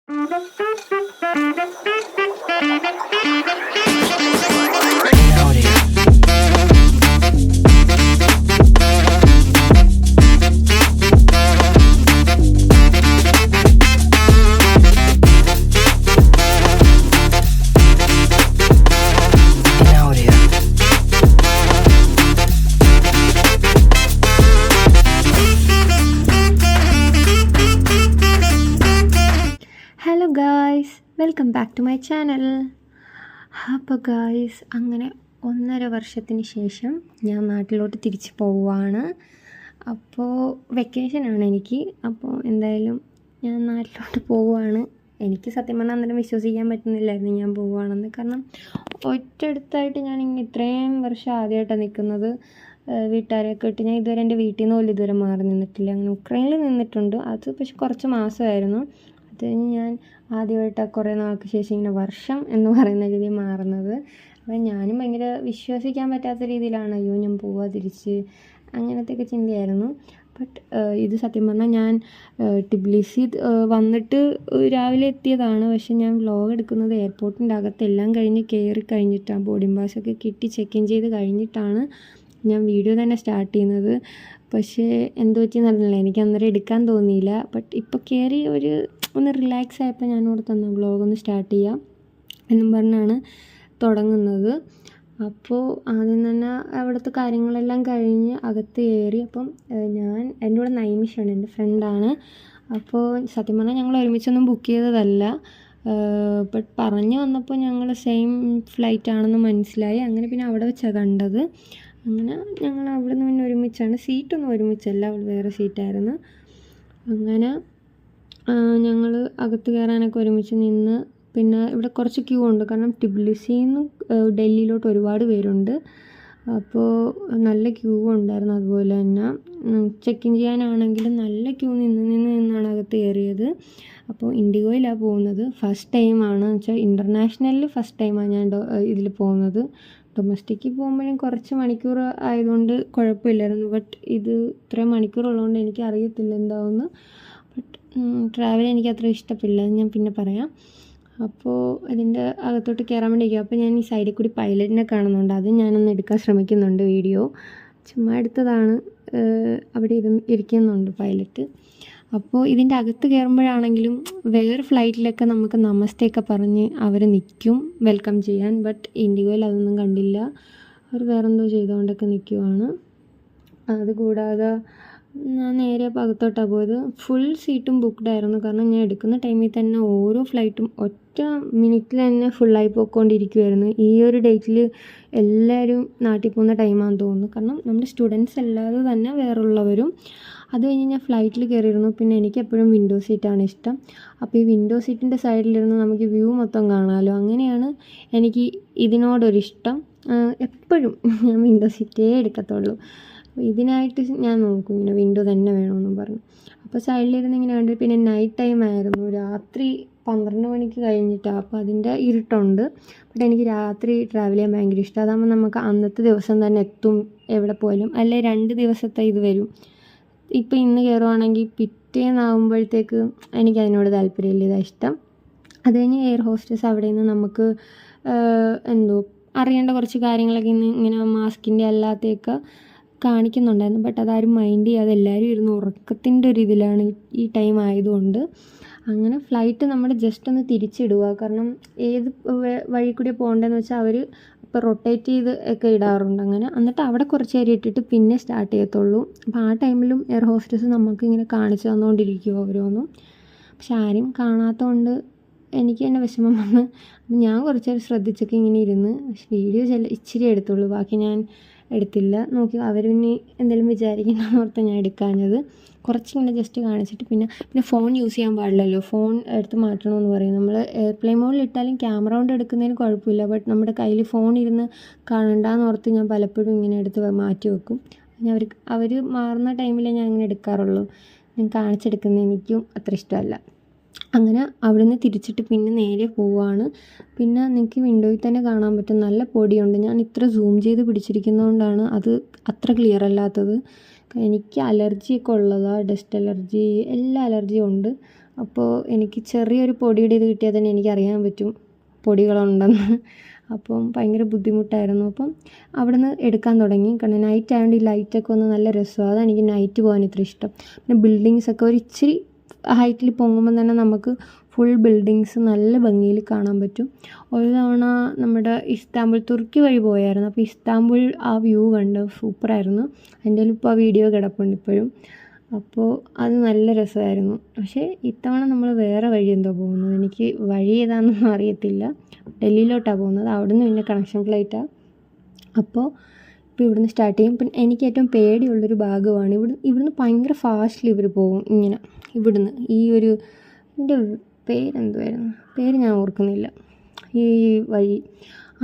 Hello guys, welcome back to my channel. അപ്പോൾ guys, അങ്ങനെ 1.5 വർഷത്തിന് ശേഷം ഞാൻ നാട്ടിലോട്ട് തിരിച്ച് പോവുകയാണ്. അപ്പോൾ വെക്കേഷനാണ് എനിക്ക്. അപ്പോൾ എന്തായാലും ഞാൻ നാട്ടിലോട്ട് പോവുകയാണ്. എനിക്ക് സത്യം പറഞ്ഞാൽ അന്നേരം വിശ്വസിക്കാൻ പറ്റുന്നില്ലായിരുന്നു ഞാൻ പോവുകയാണെന്ന്. കാരണം ഒറ്റടുത്തായിട്ട് ഞാനിങ്ങനെ ഇത്രയും വർഷം ആദ്യമായിട്ടാണ് നിൽക്കുന്നത്. വീട്ടുകാരെയൊക്കെ ഇട്ട് ഞാൻ ഇതുവരെ എൻ്റെ വീട്ടിൽ നിന്ന് പോലും ഇതുവരെ മാറി നിന്നിട്ടില്ല. അങ്ങനെ ഉക്രൈനിൽ നിന്നിട്ടുണ്ട്, അത് പക്ഷെ കുറച്ച് മാസമായിരുന്നു. അത് കഴിഞ്ഞ് ഞാൻ ആദ്യമായിട്ടാണ് കുറേ നാൾക്ക് ശേഷം ഇങ്ങനെ വർഷം എന്ന് പറയുന്ന രീതിയിൽ മാറുന്നത്. അപ്പം ഞാനും ഭയങ്കര വിശ്വസിക്കാൻ പറ്റാത്ത രീതിയിലാണ്, അയ്യോ ഞാൻ പോവുക തിരിച്ച്, അങ്ങനത്തെയൊക്കെ ചിന്തയായിരുന്നു. ബട്ട് ഇത് സത്യം പറഞ്ഞാൽ ഞാൻ ടിബ്ലിസി വന്നിട്ട് രാവിലെ എത്തിയതാണ്. പക്ഷെ ഞാൻ വ്ലോഗ് എടുക്കുന്നത് എയർപോർട്ടിൻ്റെ അകത്തെല്ലാം കഴിഞ്ഞ് കയറി കഴിഞ്ഞിട്ടാണ്, ബോർഡിംഗ് പാസ്സൊക്കെ കിട്ടി ചെക്ക് ഇൻ ചെയ്ത് കഴിഞ്ഞിട്ടാണ് ഞാൻ വീഡിയോ തന്നെ സ്റ്റാർട്ട് ചെയ്യുന്നത്. പക്ഷേ എന്ത് പറ്റിയെന്ന് അറിഞ്ഞില്ല, എനിക്ക് അന്നേരം എടുക്കാൻ തോന്നിയില്ല. ബട്ട് ഇപ്പോൾ കയറി ഒന്ന് റിലാക്സ് ആയപ്പോൾ ഞാൻ ഓർത്തു വ്ലോഗ് ഒന്ന് സ്റ്റാർട്ട് ചെയ്യാം എന്നും പറഞ്ഞാണ് തുടങ്ങുന്നത്. അപ്പോൾ ആദ്യം തന്നെ അവിടുത്തെ കാര്യങ്ങളെല്ലാം കഴിഞ്ഞ് അകത്ത് കയറി. അപ്പം എൻ്റെ കൂടെ നൈമിഷാണ്, എൻ്റെ ഫ്രണ്ടാണ്. അപ്പോൾ സത്യം പറഞ്ഞാൽ ഞങ്ങൾ ഒരുമിച്ചൊന്നും ബുക്ക് ചെയ്തതല്ല. ബട്ട് പറഞ്ഞു വന്നപ്പോൾ ഞങ്ങൾ സെയിം ഫ്ലൈറ്റ് ആണെന്ന് മനസ്സിലായി. അങ്ങനെ പിന്നെ അവിടെ വെച്ചാണ് കണ്ടത്. അങ്ങനെ ഞങ്ങൾ അവിടെ നിന്ന് പിന്നെ ഒരുമിച്ചാണ്, സീറ്റൊന്നും ഒരുമിച്ചല്ല, അവിടെ വേറെ സീറ്റായിരുന്നു. അങ്ങനെ ഞങ്ങൾ അകത്ത് കയറാനൊക്കെ ഒരുമിച്ച് നിന്ന്. പിന്നെ ഇവിടെ കുറച്ച് ക്യൂ ഉണ്ട്, കാരണം ടിബ്ലിസിയിൽ നിന്ന് ഡൽഹിയിലോട്ട് ഒരുപാട് പേരുണ്ട്. അപ്പോൾ നല്ല ക്യൂ ഉണ്ടായിരുന്നു. അതുപോലെ തന്നെ ചെക്ക് ഇൻ ചെയ്യാനാണെങ്കിലും നല്ല ക്യൂ നിന്നാണ് അകത്ത് കയറിയത്. അപ്പോൾ ഇൻഡിഗോയിലാണ് പോകുന്നത്. ഫസ്റ്റ് ടൈമാണ് വെച്ചാൽ ഇൻ്റർനാഷണലിൽ ഫസ്റ്റ് ടൈമാണ് ഞാൻ ഇതിൽ പോകുന്നത്. ഡൊമസ്റ്റിക്കിൽ പോകുമ്പോഴും കുറച്ച് മണിക്കൂർ ആയതുകൊണ്ട് കുഴപ്പമില്ലായിരുന്നു. ബട്ട് ഇത് ഇത്രയും മണിക്കൂറുള്ളതുകൊണ്ട് എനിക്ക് അറിയത്തില്ല എന്താവുമെന്ന്. ബട്ട് ട്രാവൽ എനിക്ക് അത്ര ഇഷ്ടപ്പെടില്ല, ഞാൻ പിന്നെ പറയാം. അപ്പോൾ ഇതിൻ്റെ അകത്തോട്ട് കയറാൻ വേണ്ടി ഇരിക്കും. അപ്പോൾ ഞാൻ ഈ സൈഡിൽ കൂടി പൈലറ്റിനെ കാണുന്നുണ്ട്, അത് ഞാനൊന്ന് എടുക്കാൻ ശ്രമിക്കുന്നുണ്ട് വീഡിയോ. ചുമ്മാ എടുത്തതാണ്. അവിടെ ഇരിക്കുന്നുണ്ട് പൈലറ്റ്. അപ്പോൾ ഇതിൻ്റെ അകത്ത് കയറുമ്പോഴാണെങ്കിലും വേറെ ഫ്ലൈറ്റിലൊക്കെ നമുക്ക് നമസ്തേയൊക്കെ പറഞ്ഞ് അവർ നിൽക്കും വെൽക്കം ചെയ്യാൻ. ബട്ട് ഇൻഡിഗോയിൽ അതൊന്നും കണ്ടില്ല, അവർ വേറെന്തോ ചെയ്തുകൊണ്ടൊക്കെ നിൽക്കുവാണ്. അതുകൂടാതെ ഞാൻ നേരെ അകത്തോട്ടാണ് പോയത്. ഫുൾ സീറ്റും ബുക്ക്ഡ് ആയിരുന്നു, കാരണം ഞാൻ എടുക്കുന്ന ടൈമിൽ തന്നെ ഓരോ ഫ്ലൈറ്റും ഒറ്റ മിനിറ്റിൽ തന്നെ ഫുള്ളായി പോയിക്കൊണ്ടിരിക്കുമായിരുന്നു. ഈ ഒരു ഡേറ്റിൽ എല്ലാവരും നാട്ടിൽ പോകുന്ന ടൈമാണെന്ന് തോന്നുന്നു, കാരണം നമ്മുടെ സ്റ്റുഡൻസ് അല്ലാതെ തന്നെ വേറുള്ളവരും. അത് കഴിഞ്ഞ് ഞാൻ ഫ്ലൈറ്റിൽ കയറിയിരുന്നു. പിന്നെ എനിക്ക് എപ്പോഴും വിൻഡോ സീറ്റാണ് ഇഷ്ടം. അപ്പോൾ ഈ വിൻഡോ സീറ്റിൻ്റെ സൈഡിലിരുന്ന് നമുക്ക് വ്യൂ മൊത്തം കാണാമല്ലോ, അങ്ങനെയാണ് എനിക്ക് ഇതിനോടൊരിഷ്ടം. എപ്പോഴും ഞാൻ വിൻഡോ സീറ്റേ എടുക്കത്തുള്ളൂ. ഇതിനായിട്ട് ഞാൻ നോക്കും, ഇങ്ങനെ വിൻഡോ തന്നെ വേണമെന്നും പറഞ്ഞു. അപ്പോൾ സൈഡിലിരുന്ന് ഇങ്ങനെ കണ്ടിട്ട് പിന്നെ നൈറ്റ് ടൈം ആയിരുന്നു, രാത്രി 12 മണിക്ക് കഴിഞ്ഞിട്ടാണ്. അപ്പോൾ അതിൻ്റെ ഇരുട്ടുണ്ട്. ബട്ട് എനിക്ക് രാത്രി ട്രാവൽ ചെയ്യാൻ ഭയങ്കര ഇഷ്ടം. അതാകുമ്പോൾ നമുക്ക് അന്നത്തെ ദിവസം തന്നെ എത്തും എവിടെ പോയാലും. അല്ലെ 2 ദിവസത്തെ ഇത് വരും. ഇപ്പോൾ ഇന്ന് കയറുവാണെങ്കിൽ പിറ്റേന്നാകുമ്പോഴത്തേക്ക് എനിക്ക് അതിനോട് താല്പര്യമില്ല, ഇതാണ് ഇഷ്ടം. അത് കഴിഞ്ഞ് എയർ ഹോസ്റ്റസ് അവിടെ നിന്ന് നമുക്ക് അറിയേണ്ട കുറച്ച് കാര്യങ്ങളൊക്കെ ഇങ്ങനെ മാസ്കിൻ്റെ അല്ലാതെയൊക്കെ കാണിക്കുന്നുണ്ടായിരുന്നു. ബട്ട് അതാരും മൈൻഡ് ചെയ്യാതെ എല്ലാവരും ഇരുന്ന് ഉറക്കത്തിൻ്റെ ഒരു ഇതിലാണ് ഈ ടൈം ആയതുകൊണ്ട്. അങ്ങനെ ഫ്ലൈറ്റ് നമ്മൾ ജസ്റ്റ് ഒന്ന് തിരിച്ചിടുക, കാരണം ഏത് വഴി കൂടി പോകേണ്ടതെന്ന് വെച്ചാൽ അവർ ഇപ്പോൾ റൊട്ടേറ്റ് ചെയ്ത് ഒക്കെ ഇടാറുണ്ട്. അങ്ങനെ എന്നിട്ട് അവിടെ കുറച്ച് നേരം ഇട്ടിട്ട് പിന്നെ സ്റ്റാർട്ട് ചെയ്യത്തുള്ളൂ. അപ്പോൾ ആ ടൈമിലും എയർ ഹോസ്റ്റസ് നമുക്ക് ഇങ്ങനെ കാണിച്ചു തന്നുകൊണ്ടിരിക്കും ഓരോന്നും. പക്ഷെ ആരും കാണാത്തതുകൊണ്ട് എനിക്ക് തന്നെ വിഷമം വന്ന് ഞാൻ കുറച്ച് നേരം ശ്രദ്ധിച്ചൊക്കെ ഇങ്ങനെ ഇരുന്ന്. പക്ഷെ വീഡിയോ ഇച്ചിരി എടുത്തുള്ളൂ, ബാക്കി ഞാൻ എടുത്തില്ല. നോക്കി അവരിനി എന്തെങ്കിലും വിചാരിക്കണമെന്ന് ഓർത്ത് ഞാൻ എടുക്കാഞ്ഞത്. കുറച്ചിങ്ങനെ ജസ്റ്റ് കാണിച്ചിട്ട് പിന്നെ ഫോൺ യൂസ് ചെയ്യാൻ പാടില്ലല്ലോ, ഫോൺ എടുത്ത് മാറ്റണമെന്ന് പറയും. നമ്മൾ എയർപ്ലെയിൻ മോഡിൽ ഇട്ടാലും ക്യാമറ കൊണ്ട് എടുക്കുന്നതിന് കുഴപ്പമില്ല. ബട്ട് നമ്മുടെ കയ്യിൽ ഫോൺ ഇരുന്ന് കാണണ്ടെന്ന് ഓർത്ത് ഞാൻ പലപ്പോഴും ഇങ്ങനെ എടുത്ത് മാറ്റി വെക്കും. അവർ മാറുന്ന ടൈമിലേ ഞാൻ ഇങ്ങനെ എടുക്കാറുള്ളൂ. ഞാൻ കാണിച്ചെടുക്കുന്നത് എനിക്കും അത്ര ഇഷ്ടമല്ല. അങ്ങനെ അവിടെ നിന്ന് തിരിച്ചിട്ട് പിന്നെ നേരെ പോവുകയാണ്. പിന്നെ നിങ്ങൾക്ക് വിൻഡോയിൽ തന്നെ കാണാൻ പറ്റും, നല്ല പൊടിയുണ്ട്. ഞാൻ ഇത്ര സൂം ചെയ്ത് പിടിച്ചിരിക്കുന്നതുകൊണ്ടാണ് അത് അത്ര ക്ലിയർ അല്ലാത്തത്. എനിക്ക് അലർജിയൊക്കെ ഉള്ളതാണ്, ഡസ്റ്റ് അലർജി, എല്ലാ അലർജിയും ഉണ്ട്. അപ്പോൾ എനിക്ക് ചെറിയൊരു പൊടിയുടെ ഇത് കിട്ടിയാൽ തന്നെ എനിക്കറിയാൻ പറ്റും പൊടികളുണ്ടെന്ന്. അപ്പം ഭയങ്കര ബുദ്ധിമുട്ടായിരുന്നു. അപ്പം അവിടെ നിന്ന് എടുക്കാൻ തുടങ്ങി. കാരണം നൈറ്റ് ആയതുകൊണ്ട് ഈ ലൈറ്റൊക്കെ ഒന്ന് നല്ല രസമാണ്. അതാണ് എനിക്ക് നൈറ്റ് പോകാൻ ഇത്ര ഇഷ്ടം. പിന്നെ ബിൽഡിങ്സൊക്കെ ഒരു ഇച്ചിരി ഹൈറ്റിൽ പൊങ്ങുമ്പോൾ തന്നെ നമുക്ക് ഫുൾ ബിൽഡിങ്സ് നല്ല ഭംഗിയിൽ കാണാൻ പറ്റും. ഒരു തവണ നമ്മുടെ ഇസ്താംബുൾ തുർക്കി വഴി പോയായിരുന്നു. അപ്പോൾ ഇസ്താംബുൾ ആ വ്യൂ കണ്ട് സൂപ്പറായിരുന്നു. എൻ്റെ ഇപ്പോൾ ആ വീഡിയോ കിടപ്പുണ്ട് ഇപ്പോഴും. അപ്പോൾ അത് നല്ല രസമായിരുന്നു. പക്ഷേ ഇത്തവണ നമ്മൾ വേറെ വഴി എന്തോ പോകുന്നത്, എനിക്ക് വഴി ഏതാണെന്നൊന്നും അറിയത്തില്ല. ഡൽഹിയിലോട്ടാണ് പോകുന്നത്. അവിടുന്ന് പിന്നെ കണക്ഷൻ ഫ്ലൈറ്റാണ്. അപ്പോൾ ഇപ്പോൾ ഇവിടുന്ന് സ്റ്റാർട്ട് ചെയ്യും. പിന്നെ എനിക്ക് ഏറ്റവും പേടിയുള്ളൊരു ഭാഗമാണ് ഇവിടുന്ന് ഭയങ്കര ഫാസ്റ്റിൽ ഇവർ പോകും ഇങ്ങനെ. ഇവിടുന്ന് ഈ ഒരു എൻ്റെ പേരെന്തുമായിരുന്നു, പേര് ഞാൻ ഓർക്കുന്നില്ല, ഈ വഴി.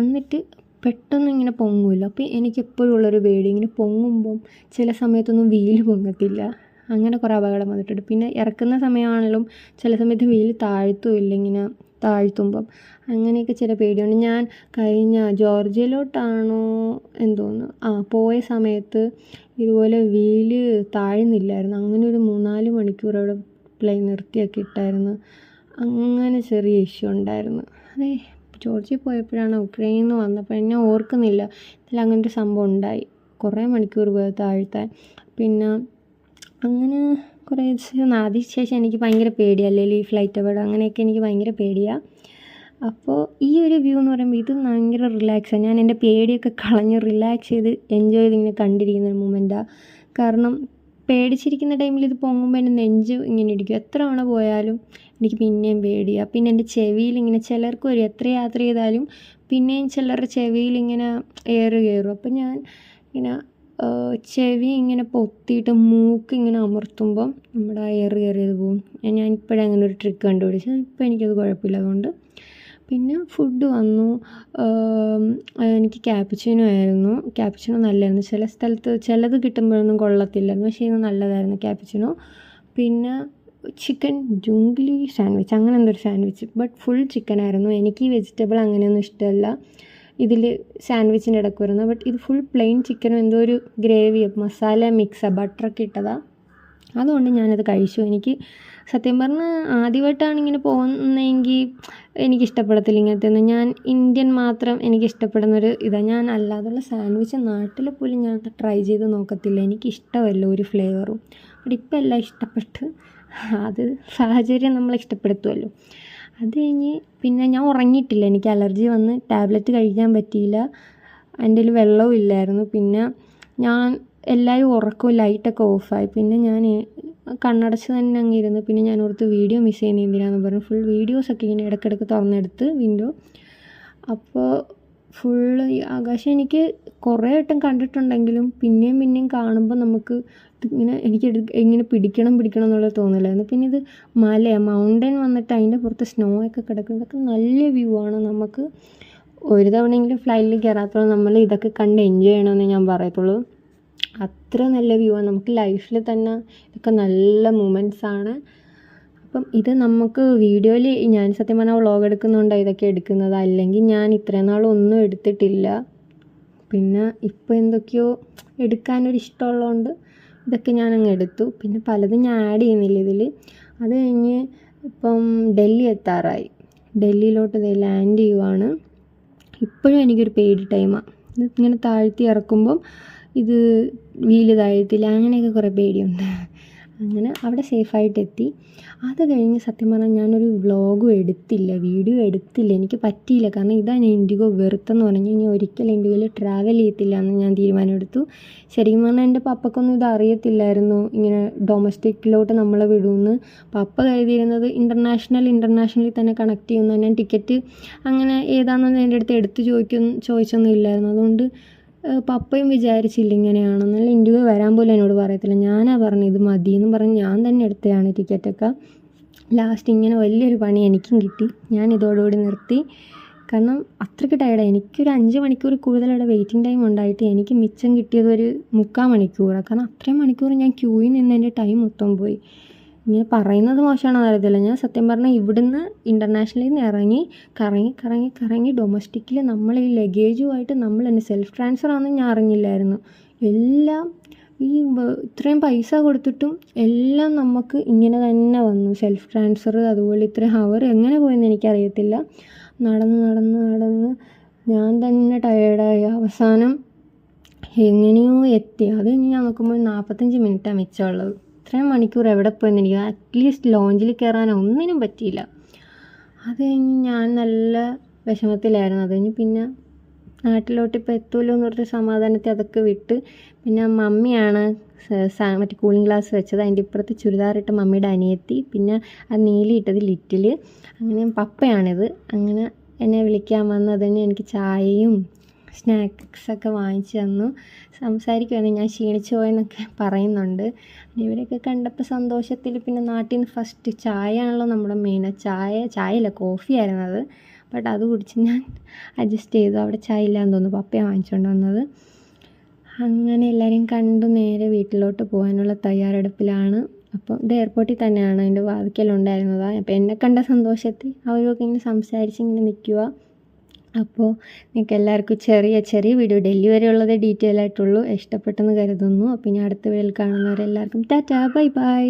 എന്നിട്ട് പെട്ടെന്ന് ഇങ്ങനെ പൊങ്ങുമല്ലോ. അപ്പോൾ എനിക്കെപ്പോഴും ഉള്ളൊരു പേടി, ഇങ്ങനെ പൊങ്ങുമ്പം ചില സമയത്തൊന്നും വീല് പൊങ്ങത്തില്ല. അങ്ങനെ കുറേ അപകടം വന്നിട്ടുണ്ട്. പിന്നെ ഇറക്കുന്ന സമയമാണെങ്കിലും ചില സമയത്ത് വീല് താഴ്ത്തുമില്ല, ഇങ്ങനെ താഴ്ത്തുമ്പം അങ്ങനെയൊക്കെ ചില പേടിയുണ്ട്. ഞാൻ കഴിഞ്ഞ ജോർജിയയിലോട്ടാണോ എന്തോന്ന് പോയ സമയത്ത് ഇതുപോലെ വീല് താഴ്ന്നില്ലായിരുന്നു. അങ്ങനെ ഒരു 3-4 മണിക്കൂർ അവിടെ പ്ലെയിൻ നിർത്തിയൊക്കെ ഇട്ടായിരുന്നു. അങ്ങനെ ചെറിയ ഇഷ്യൂ ഉണ്ടായിരുന്നു. അതെ, ജോർജിയ പോയപ്പോഴാണ്, ഉക്രൈനിൽ നിന്ന് വന്നപ്പോൾ ഞാൻ ഓർക്കുന്നില്ല ഇതിൽ അങ്ങനെ ഒരു സംഭവം ഉണ്ടായി. കുറേ മണിക്കൂർ പോയി താഴ്ത്താൻ. പിന്നെ അങ്ങനെ കുറേ അതിനുശേഷം എനിക്ക് ഭയങ്കര പേടിയാണ്, അല്ലെങ്കിൽ ഈ ഫ്ലൈറ്റ് അപകടം അങ്ങനെയൊക്കെ എനിക്ക് ഭയങ്കര പേടിയാണ്. അപ്പോൾ ഈ ഒരു വ്യൂ എന്ന് പറയുമ്പോൾ ഇത് ഭയങ്കര റിലാക്സാണ്. ഞാൻ എൻ്റെ പേടിയൊക്കെ കളഞ്ഞ് റിലാക്സ് ചെയ്ത് എൻജോയ് ചെയ്ത് ഇങ്ങനെ കണ്ടിരിക്കുന്ന ഒരു മൊമെൻറ്റാണ്. കാരണം പേടിച്ചിരിക്കുന്ന ടൈമിൽ ഇത് പൊങ്ങുമ്പോൾ എൻ്റെ നെഞ്ച് ഇങ്ങനെ ഇടിക്കും. എത്ര തവണ പോയാലും എനിക്ക് പിന്നെയും പേടിയാണ്. പിന്നെ എൻ്റെ ചെവിയിൽ ഇങ്ങനെ ചിലർക്ക് വരും, എത്ര യാത്ര ചെയ്താലും പിന്നെയും ചിലരുടെ ചെവിയിൽ ഇങ്ങനെ എയർ കയറും. അപ്പം ഞാൻ ഇങ്ങനെ ചെവി ഇങ്ങനെ പൊത്തിയിട്ട് മൂക്ക് ഇങ്ങനെ അമർത്തുമ്പം നമ്മുടെ ആ എയർ കയറിയത് പോകും. ഞാൻ ഇപ്പോഴേ അങ്ങനെ ഒരു ട്രിക്ക് കണ്ടുപിടിച്ചത്. ഇപ്പോൾ എനിക്കത് കുഴപ്പമില്ല. അതുകൊണ്ട് പിന്നെ ഫുഡ് വന്നു. എനിക്ക് ക്യാpuchino ആയിരുന്നു. ക്യാpuchino നല്ലതായിരുന്നു. ചില സ്ഥലത്ത് ചിലത് കിട്ടുമ്പോഴൊന്നും കൊള്ളത്തില്ലായിരുന്നു, പക്ഷേ ഇത് നല്ലതായിരുന്നു ക്യാpuchino. പിന്നെ ചിക്കൻ ജുംഗ്ലി സാൻഡ്വിച്ച്, അങ്ങനെ എന്തൊരു സാൻഡ്വിച്ച്, ബട്ട് ഫുൾ ചിക്കൻ ആയിരുന്നു. എനിക്ക് ഈ വെജിറ്റബിൾ അങ്ങനെയൊന്നും ഇഷ്ടമല്ല ഇതിൽ സാൻഡ്വിച്ചിൻ്റെ ഇടയ്ക്ക് വരുന്നത്. ബട്ട് ഇത് ഫുൾ പ്ലെയിൻ ചിക്കനും എന്തോ ഒരു ഗ്രേവി മസാല മിക്സാണ്, ബട്ടറൊക്കെ ഇട്ടതാണ്. അതുകൊണ്ട് ഞാനത് കഴിച്ചു. എനിക്ക് സത്യം പറഞ്ഞാൽ ആദ്യമായിട്ടാണ് ഇങ്ങനെ പോകുന്നതെങ്കിൽ എനിക്കിഷ്ടപ്പെടത്തില്ല ഇങ്ങനത്തെ ഒന്നും. ഞാൻ ഇന്ത്യൻ മാത്രം എനിക്കിഷ്ടപ്പെടുന്നൊരു ഇതാണ്. ഞാൻ അല്ലാതുള്ള സാൻഡ്വിച്ച് നാട്ടിൽ പോലും ഞാൻ ട്രൈ ചെയ്ത് നോക്കത്തില്ല. എനിക്കിഷ്ടമല്ല ഒരു ഫ്ലേവറും. ബട്ട് ഇപ്പം എല്ലാം ഇഷ്ടപ്പെട്ട്, അത് സാഹചര്യം നമ്മളെ ഇഷ്ടപ്പെടുത്തുമല്ലോ. അത് കഴിഞ്ഞ് പിന്നെ ഞാൻ ഉറങ്ങിയിട്ടില്ല. എനിക്ക് അലർജി വന്ന് ടാബ്ലറ്റ് കഴിക്കാൻ പറ്റിയില്ല. എൻ്റെ കയ്യിൽ വെള്ളവും ഇല്ലായിരുന്നു. പിന്നെ ഞാൻ എല്ലാവരും ഉറക്കവും ലൈറ്റൊക്കെ ഓഫായി. പിന്നെ ഞാൻ കണ്ണടച്ച് തന്നെ അങ്ങ് ഇരുന്ന്. പിന്നെ ഞാൻ ഓർത്ത് വീഡിയോ മിസ് ചെയ്യുന്ന എന്തിനാണെന്ന് പറഞ്ഞു ഫുൾ വീഡിയോസൊക്കെ ഇങ്ങനെ ഇടയ്ക്കിടയ്ക്ക് തുറന്നെടുത്ത് വിൻഡോ. അപ്പോൾ ഫുള്ള് ആകാശം എനിക്ക് കുറേ വട്ടം കണ്ടിട്ടുണ്ടെങ്കിലും പിന്നെയും കാണുമ്പോൾ നമുക്ക് ഇങ്ങനെ എനിക്ക് ഇങ്ങനെ പിടിക്കണം എന്നുള്ള തോന്നലായിരുന്നു. പിന്നെ ഇത് മൗണ്ടൻ വന്നിട്ട് അതിൻ്റെ പുറത്ത് സ്നോ ഒക്കെ കിടക്കും. ഇതൊക്കെ നല്ല വ്യൂ ആണ്. നമുക്ക് ഒരു തവണയെങ്കിലും ഫ്ലൈറ്റിൽ കയറാത്തോളം നമ്മൾ ഇതൊക്കെ കണ്ട് എൻജോയ് ചെയ്യണമെന്ന് ഞാൻ പറയത്തുള്ളൂ. അത്ര നല്ല വ്യൂ ആണ്. നമുക്ക് ലൈഫിൽ തന്നെ ഇതൊക്കെ നല്ല മൊമെൻറ്റ്സാണ്. അപ്പം ഇത് നമുക്ക് വീഡിയോയിൽ ഞാൻ സത്യം പറഞ്ഞാൽ വ്ളോഗ് എടുക്കുന്നുണ്ടാണ് ഇതൊക്കെ എടുക്കുന്നത്. അല്ലെങ്കിൽ ഞാൻ ഇത്രയും നാളൊന്നും എടുത്തിട്ടില്ല. പിന്നെ ഇപ്പോൾ എന്തൊക്കെയോ എടുക്കാനൊരു ഇഷ്ടമുള്ളതുകൊണ്ട് ഇതൊക്കെ ഞാനങ്ങ് എടുത്തു. പിന്നെ പലതും ഞാൻ ആഡ് ചെയ്യുന്നില്ല ഇതിൽ. അത് കഴിഞ്ഞ് ഇപ്പം ഡൽഹി എത്താറായി. ഡൽഹിയിലോട്ട് ലാൻഡ് ചെയ്യുവാണ്. ഇപ്പോഴും എനിക്കൊരു പേടി ടൈമാണ്. ഇത് ഇങ്ങനെ താഴ്ത്തി ഇറക്കുമ്പം ഇത് വീല് താഴ്ത്തില്ല, അങ്ങനെയൊക്കെ കുറേ പേടിയുണ്ട്. അങ്ങനെ അവിടെ സേഫായിട്ട് എത്തി. അത് കഴിഞ്ഞ് സത്യം പറഞ്ഞാൽ ഞാനൊരു വ്ളോഗും എടുത്തില്ല, വീഡിയോ എടുത്തില്ല. എനിക്ക് പറ്റിയില്ല. കാരണം ഇതാണ് ഞാൻ ഇൻഡിഗോ വെറുത്തെന്ന് പറഞ്ഞു. ഇനി ഒരിക്കലും ഇൻഡിഗോയിൽ ട്രാവൽ ചെയ്യത്തില്ല എന്ന് ഞാൻ തീരുമാനമെടുത്തു. ശരിക്കും പറഞ്ഞാൽ എൻ്റെ പപ്പയ്ക്കൊന്നും ഇത് അറിയത്തില്ലായിരുന്നു, ഇങ്ങനെ ഡൊമസ്റ്റിക്കിലോട്ട് നമ്മളെ വിടുമെന്ന്. പപ്പ കരുതിയിരുന്നത് ഇൻ്റർനാഷണലി തന്നെ കണക്ട് ചെയ്യുന്നു. ഞാൻ ടിക്കറ്റ് അങ്ങനെ ഏതാണെന്നൊന്നും എൻ്റെ അടുത്ത് ചോദിച്ചൊന്നും ഇല്ലായിരുന്നു. അതുകൊണ്ട് പപ്പയും വിചാരിച്ചില്ല ഇങ്ങനെയാണെന്നല്ല. ഇൻഡിഗോ വരാൻ പോലും എന്നോട് പറയത്തില്ല. ഞാനാ പറഞ്ഞത് ഇത് മതിയെന്ന് പറഞ്ഞ് ഞാൻ തന്നെ എടുത്തതാണ് ടിക്കറ്റൊക്കെ. ലാസ്റ്റ് ഇങ്ങനെ വലിയൊരു പണി എനിക്കും കിട്ടി. ഞാൻ ഇതോടുകൂടി നിർത്തി. കാരണം അത്രയ്ക്ക് ടയർഡായി. എനിക്കൊരു 5 മണിക്കൂർ കൂടുതലുള്ള വെയിറ്റിംഗ് ടൈം ഉണ്ടായിട്ട് എനിക്ക് മിച്ചം കിട്ടിയത് ഒരു 3/4 മണിക്കൂറാണ്. കാരണം അത്രയും മണിക്കൂർ ഞാൻ ക്യൂയിൽ നിന്ന് എൻ്റെ ടൈം മൊത്തം പോയി. ഇങ്ങനെ പറയുന്നത് മോശമാണെന്ന് അറിയത്തില്ല. ഞാൻ സത്യം പറഞ്ഞാൽ ഇവിടുന്ന് ഇൻ്റർനാഷണലിൽ നിന്ന് ഇറങ്ങി കറങ്ങി ഡൊമസ്റ്റിക്കിൽ നമ്മൾ ഈ ലഗേജുമായിട്ട് നമ്മൾ തന്നെ സെൽഫ് ട്രാൻസ്ഫർ ആണെന്ന് ഞാൻ അറിഞ്ഞില്ലായിരുന്നു. എല്ലാം ഇത്രയും പൈസ കൊടുത്തിട്ടും എല്ലാം നമുക്ക് ഇങ്ങനെ തന്നെ വന്നു. സെൽഫ് ട്രാൻസ്ഫർ, അതുപോലെ ഇത്രയും ഹവർ എങ്ങനെ പോയെന്ന് എനിക്കറിയത്തില്ല. നടന്ന് ഞാൻ തന്നെ ടയേർഡായി. അവസാനം എങ്ങനെയോ എത്തി. അത് കഴിഞ്ഞ് ഞാൻ നോക്കുമ്പോൾ 45 മിനിറ്റാണ് മിച്ചമുള്ളത്. ഇത്രയും മണിക്കൂർ എവിടെ പോയെന്ന് എനിക്ക് അറ്റ്ലീസ്റ്റ് ലോഞ്ചിൽ കയറാനോ ഒന്നിനും പറ്റിയില്ല. അത് കഴിഞ്ഞ് ഞാൻ നല്ല വിഷമത്തിലായിരുന്നു. അത് കഴിഞ്ഞ് പിന്നെ നാട്ടിലോട്ട് ഇപ്പോൾ എത്തുമല്ലോ എന്ന് പറഞ്ഞ സമാധാനത്തിൽ അതൊക്കെ വിട്ട് പിന്നെ മമ്മിയാണ് മറ്റേ കൂളിംഗ് ഗ്ലാസ് വെച്ചത്. അതിൻ്റെ ഇപ്പുറത്ത് ചുരിദാറിട്ട മമ്മിയുടെ അനിയത്തി, പിന്നെ ആ നീലിയിട്ടത് ലിറ്റിൽ, അങ്ങനെ പപ്പയാണിത്. അങ്ങനെ എന്നെ വിളിക്കാൻ വന്നു. അതിന് എനിക്ക് ചായയും സ്നാക്സൊക്കെ വാങ്ങിച്ചു തന്നു. സംസാരിക്കുവായിരുന്നു, ഞാൻ ക്ഷീണിച്ചു പോയെന്നൊക്കെ പറയുന്നുണ്ട്. ഇവരെയൊക്കെ കണ്ടപ്പോൾ സന്തോഷത്തിൽ പിന്നെ നാട്ടിൽ നിന്ന് ഫസ്റ്റ് ചായയാണല്ലോ നമ്മുടെ മെയിൻ. ചായയല്ല കോഫിയായിരുന്നു അത്. ബട്ട് അത് കുടിച്ച് ഞാൻ അഡ്ജസ്റ്റ് ചെയ്തു. അവിടെ ചായ ഇല്ലാന്ന് തോന്നുന്നു, പപ്പയാണ് വാങ്ങിച്ചുകൊണ്ട് വന്നത്. അങ്ങനെ എല്ലാവരെയും കണ്ടു നേരെ വീട്ടിലോട്ട് പോകാനുള്ള തയ്യാറെടുപ്പിലാണ്. അപ്പം ഇത് എയർപോർട്ടിൽ തന്നെയാണ്, അതിൻ്റെ വാതിക്കലുണ്ടായിരുന്നതാണ്. അപ്പോൾ എന്നെ കണ്ട സന്തോഷത്തിൽ അവരൊക്കെ ഇങ്ങനെ സംസാരിച്ചിങ്ങനെ നിൽക്കുക. അപ്പോൾ നിങ്ങൾക്ക് എല്ലാവർക്കും ചെറിയ വീഡിയോ, ഡൽഹി വരെയുള്ളത് ഡീറ്റെയിൽ ആയിട്ടുള്ളൂ, ഇഷ്ടപ്പെട്ടെന്ന് കരുതുന്നു. അപ്പോൾ ഇനി അടുത്ത വീഡിയോയിൽ കാണുന്നവരെല്ലാവർക്കും ടാറ്റാ, ബൈ ബൈ.